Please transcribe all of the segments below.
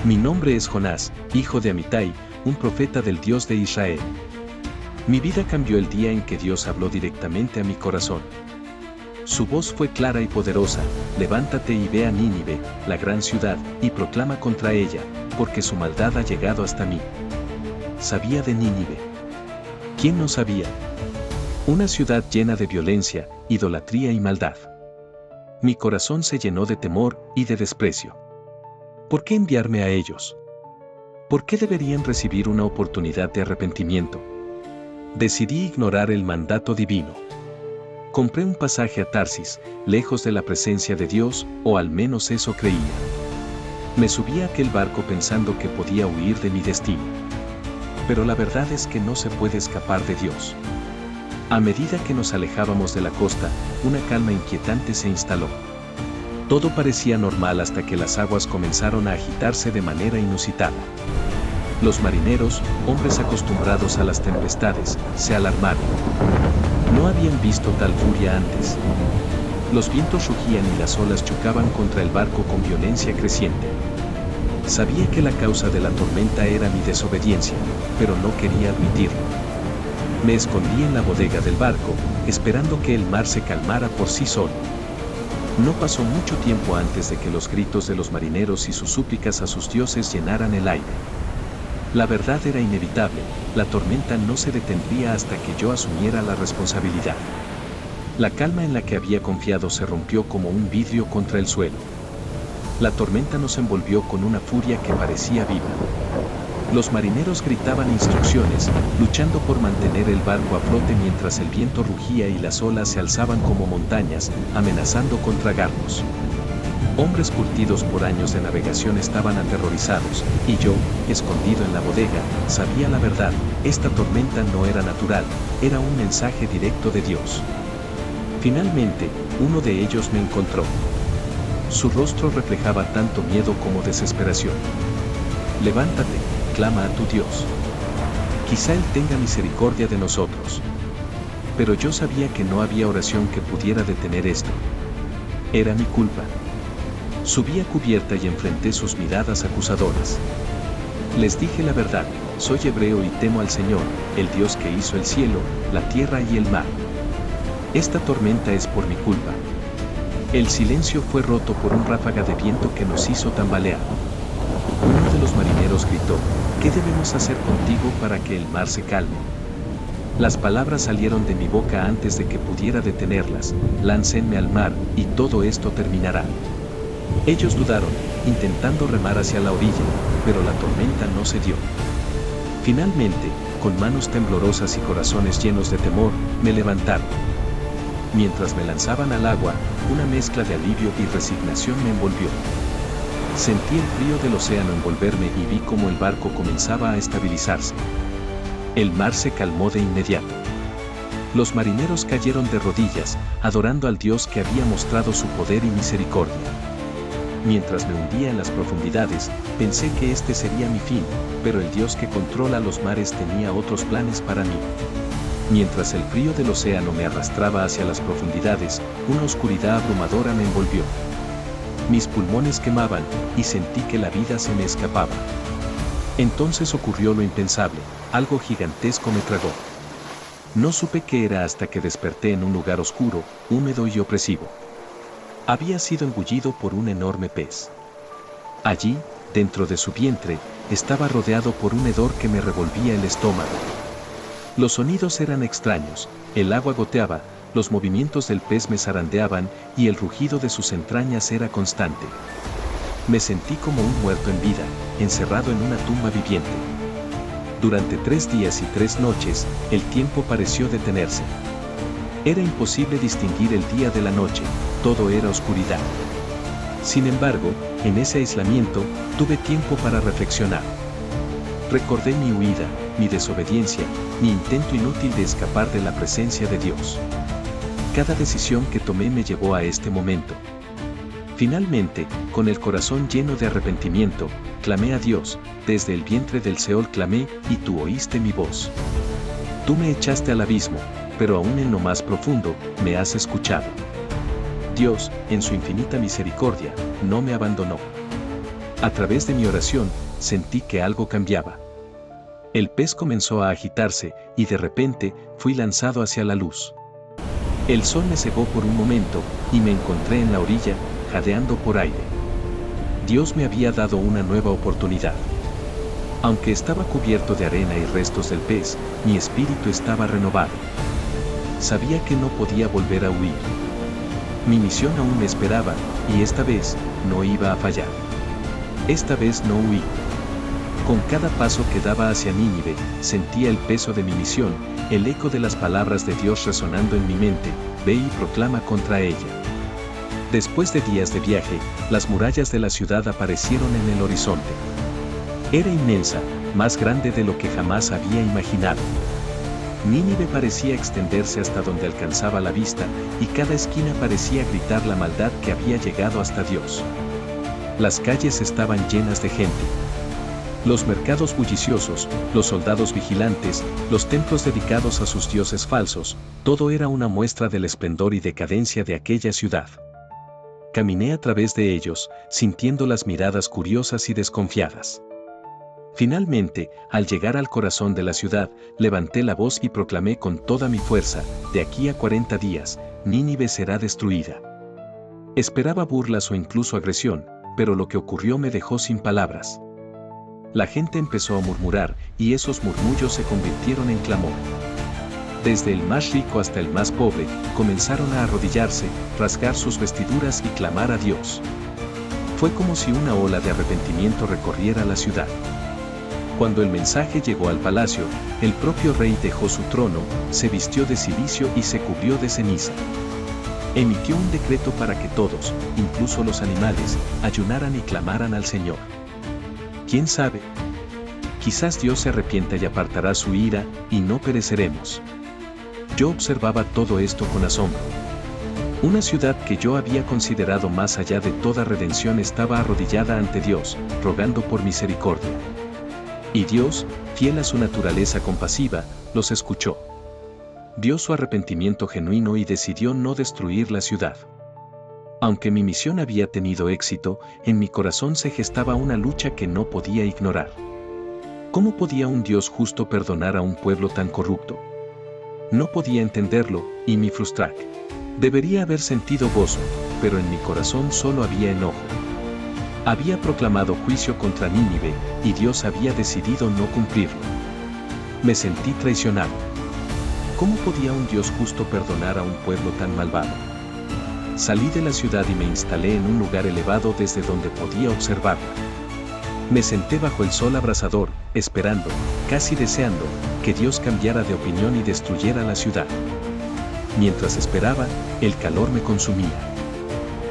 Mi nombre es Jonás, hijo de Amitai, un profeta del Dios de Israel. Mi vida cambió el día en que Dios habló directamente a mi corazón. Su voz fue clara y poderosa: levántate y ve a Nínive, la gran ciudad, y proclama contra ella, porque su maldad ha llegado hasta mí. ¿Sabía de Nínive? ¿Quién no sabía? Una ciudad llena de violencia, idolatría y maldad. Mi corazón se llenó de temor y de desprecio. ¿Por qué enviarme a ellos? ¿Por qué deberían recibir una oportunidad de arrepentimiento? Decidí ignorar el mandato divino. Compré un pasaje a Tarsis, lejos de la presencia de Dios, o al menos eso creía. Me subí a aquel barco pensando que podía huir de mi destino. Pero la verdad es que no se puede escapar de Dios. A medida que nos alejábamos de la costa, una calma inquietante se instaló. Todo parecía normal hasta que las aguas comenzaron a agitarse de manera inusitada. Los marineros, hombres acostumbrados a las tempestades, se alarmaron. No habían visto tal furia antes. Los vientos rugían y las olas chocaban contra el barco con violencia creciente. Sabía que la causa de la tormenta era mi desobediencia, pero no quería admitirlo. Me escondí en la bodega del barco, esperando que el mar se calmara por sí solo. No pasó mucho tiempo antes de que los gritos de los marineros y sus súplicas a sus dioses llenaran el aire. La verdad era inevitable: la tormenta no se detendría hasta que yo asumiera la responsabilidad. La calma en la que había confiado se rompió como un vidrio contra el suelo. La tormenta nos envolvió con una furia que parecía viva. Los marineros gritaban instrucciones, luchando por mantener el barco a flote mientras el viento rugía y las olas se alzaban como montañas, amenazando con tragarnos. Hombres curtidos por años de navegación estaban aterrorizados, y yo, escondido en la bodega, sabía la verdad: esta tormenta no era natural, era un mensaje directo de Dios. Finalmente, uno de ellos me encontró. Su rostro reflejaba tanto miedo como desesperación. Levántate, clama a tu Dios. Quizá Él tenga misericordia de nosotros. Pero yo sabía que no había oración que pudiera detener esto. Era mi culpa. Subí a cubierta y enfrenté sus miradas acusadoras. Les dije la verdad: soy hebreo y temo al Señor, el Dios que hizo el cielo, la tierra y el mar. Esta tormenta es por mi culpa. El silencio fue roto por un ráfaga de viento que nos hizo tambalear. Uno de los marineros gritó: ¿qué debemos hacer contigo para que el mar se calme? Las palabras salieron de mi boca antes de que pudiera detenerlas: láncenme al mar, y todo esto terminará. Ellos dudaron, intentando remar hacia la orilla, pero la tormenta no cedió. Finalmente, con manos temblorosas y corazones llenos de temor, me levantaron. Mientras me lanzaban al agua, una mezcla de alivio y resignación me envolvió. Sentí el frío del océano envolverme y vi cómo el barco comenzaba a estabilizarse. El mar se calmó de inmediato. Los marineros cayeron de rodillas, adorando al Dios que había mostrado su poder y misericordia. Mientras me hundía en las profundidades, pensé que este sería mi fin, pero el Dios que controla los mares tenía otros planes para mí. Mientras el frío del océano me arrastraba hacia las profundidades, una oscuridad abrumadora me envolvió. Mis pulmones quemaban, y sentí que la vida se me escapaba. Entonces ocurrió lo impensable: algo gigantesco me tragó. No supe qué era hasta que desperté en un lugar oscuro, húmedo y opresivo. Había sido engullido por un enorme pez. Allí, dentro de su vientre, estaba rodeado por un hedor que me revolvía el estómago. Los sonidos eran extraños: el agua goteaba, los movimientos del pez me zarandeaban, y el rugido de sus entrañas era constante. Me sentí como un muerto en vida, encerrado en una tumba viviente. Durante 3 días y 3 noches, el tiempo pareció detenerse. Era imposible distinguir el día de la noche, todo era oscuridad. Sin embargo, en ese aislamiento, tuve tiempo para reflexionar. Recordé mi huida, mi desobediencia, mi intento inútil de escapar de la presencia de Dios. Cada decisión que tomé me llevó a este momento. Finalmente, con el corazón lleno de arrepentimiento, clamé a Dios: desde el vientre del Seol clamé, y tú oíste mi voz. Tú me echaste al abismo, pero aún en lo más profundo, me has escuchado. Dios, en su infinita misericordia, no me abandonó. A través de mi oración, sentí que algo cambiaba. El pez comenzó a agitarse y de repente fui lanzado hacia la luz. El sol me cegó por un momento y me encontré en la orilla, jadeando por aire. Dios me había dado una nueva oportunidad. Aunque estaba cubierto de arena y restos del pez, mi espíritu estaba renovado. Sabía que no podía volver a huir. Mi misión aún me esperaba y esta vez no iba a fallar. Esta vez no huí. Con cada paso que daba hacia Nínive, sentía el peso de mi misión, el eco de las palabras de Dios resonando en mi mente: ve y proclama contra ella. Después de días de viaje, las murallas de la ciudad aparecieron en el horizonte. Era inmensa, más grande de lo que jamás había imaginado. Nínive parecía extenderse hasta donde alcanzaba la vista, y cada esquina parecía gritar la maldad que había llegado hasta Dios. Las calles estaban llenas de gente. Los mercados bulliciosos, los soldados vigilantes, los templos dedicados a sus dioses falsos, todo era una muestra del esplendor y decadencia de aquella ciudad. Caminé a través de ellos, sintiendo las miradas curiosas y desconfiadas. Finalmente, al llegar al corazón de la ciudad, levanté la voz y proclamé con toda mi fuerza: de aquí a 40 días, Nínive será destruida. Esperaba burlas o incluso agresión, pero lo que ocurrió me dejó sin palabras. La gente empezó a murmurar, y esos murmullos se convirtieron en clamor. Desde el más rico hasta el más pobre, comenzaron a arrodillarse, rasgar sus vestiduras y clamar a Dios. Fue como si una ola de arrepentimiento recorriera la ciudad. Cuando el mensaje llegó al palacio, el propio rey dejó su trono, se vistió de cilicio y se cubrió de ceniza. Emitió un decreto para que todos, incluso los animales, ayunaran y clamaran al Señor. ¿Quién sabe? Quizás Dios se arrepienta y apartará su ira, y no pereceremos. Yo observaba todo esto con asombro. Una ciudad que yo había considerado más allá de toda redención estaba arrodillada ante Dios, rogando por misericordia. Y Dios, fiel a su naturaleza compasiva, los escuchó. Vio su arrepentimiento genuino y decidió no destruir la ciudad. Aunque mi misión había tenido éxito, en mi corazón se gestaba una lucha que no podía ignorar. ¿Cómo podía un Dios justo perdonar a un pueblo tan corrupto? No podía entenderlo, y me frustraba. Debería haber sentido gozo, pero en mi corazón solo había enojo. Había proclamado juicio contra Nínive, y Dios había decidido no cumplirlo. Me sentí traicionado. ¿Cómo podía un Dios justo perdonar a un pueblo tan malvado? Salí de la ciudad y me instalé en un lugar elevado desde donde podía observarla. Me senté bajo el sol abrasador, esperando, casi deseando, que Dios cambiara de opinión y destruyera la ciudad. Mientras esperaba, el calor me consumía.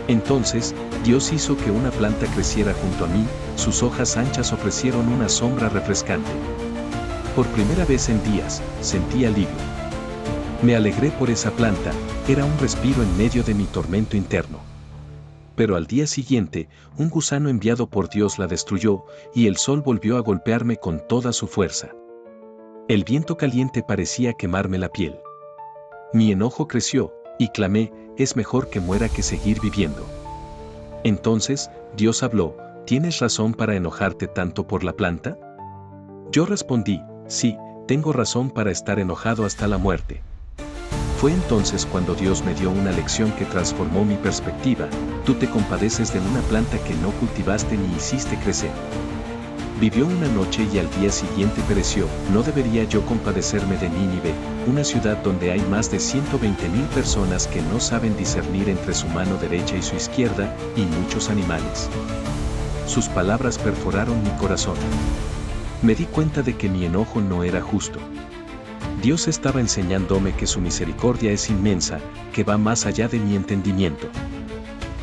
Entonces, Dios hizo que una planta creciera junto a mí, sus hojas anchas ofrecieron una sombra refrescante. Por primera vez en días, sentí alivio. Me alegré por esa planta, era un respiro en medio de mi tormento interno. Pero al día siguiente, un gusano enviado por Dios la destruyó, y el sol volvió a golpearme con toda su fuerza. El viento caliente parecía quemarme la piel. Mi enojo creció, y clamé: es mejor que muera que seguir viviendo. Entonces, Dios habló: ¿tienes razón para enojarte tanto por la planta? Yo respondí: sí, tengo razón para estar enojado hasta la muerte. Fue entonces cuando Dios me dio una lección que transformó mi perspectiva: tú te compadeces de una planta que no cultivaste ni hiciste crecer. Vivió una noche y al día siguiente pereció. ¿No debería yo compadecerme de Nínive, una ciudad donde hay más de 120,000 personas que no saben discernir entre su mano derecha y su izquierda, y muchos animales? Sus palabras perforaron mi corazón. Me di cuenta de que mi enojo no era justo. Dios estaba enseñándome que su misericordia es inmensa, que va más allá de mi entendimiento.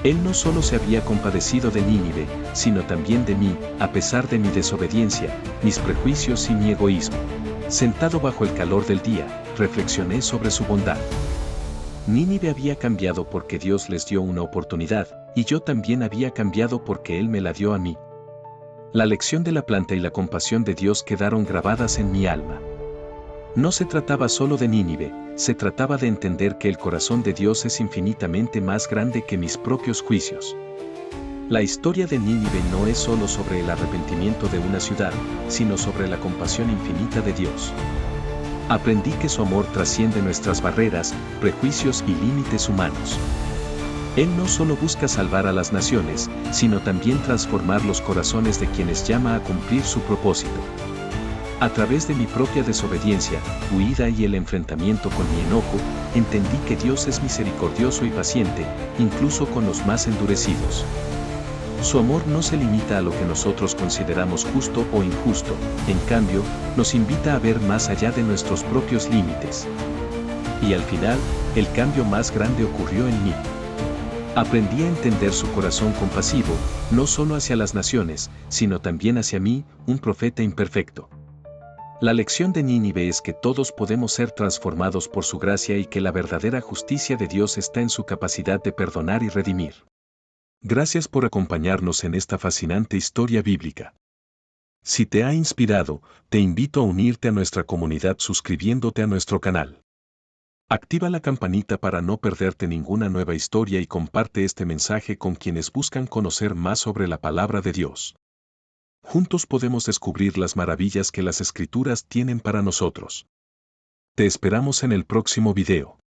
Él no solo se había compadecido de Nínive, sino también de mí, a pesar de mi desobediencia, mis prejuicios y mi egoísmo. Sentado bajo el calor del día, reflexioné sobre su bondad. Nínive había cambiado porque Dios les dio una oportunidad, y yo también había cambiado porque Él me la dio a mí. La lección de la planta y la compasión de Dios quedaron grabadas en mi alma. No se trataba solo de Nínive, se trataba de entender que el corazón de Dios es infinitamente más grande que mis propios juicios. La historia de Nínive no es solo sobre el arrepentimiento de una ciudad, sino sobre la compasión infinita de Dios. Aprendí que su amor trasciende nuestras barreras, prejuicios y límites humanos. Él no solo busca salvar a las naciones, sino también transformar los corazones de quienes llama a cumplir su propósito. A través de mi propia desobediencia, huida y el enfrentamiento con mi enojo, entendí que Dios es misericordioso y paciente, incluso con los más endurecidos. Su amor no se limita a lo que nosotros consideramos justo o injusto, en cambio, nos invita a ver más allá de nuestros propios límites. Y al final, el cambio más grande ocurrió en mí. Aprendí a entender su corazón compasivo, no solo hacia las naciones, sino también hacia mí, un profeta imperfecto. La lección de Nínive es que todos podemos ser transformados por su gracia y que la verdadera justicia de Dios está en su capacidad de perdonar y redimir. Gracias por acompañarnos en esta fascinante historia bíblica. Si te ha inspirado, te invito a unirte a nuestra comunidad suscribiéndote a nuestro canal. Activa la campanita para no perderte ninguna nueva historia y comparte este mensaje con quienes buscan conocer más sobre la palabra de Dios. Juntos podemos descubrir las maravillas que las Escrituras tienen para nosotros. Te esperamos en el próximo video.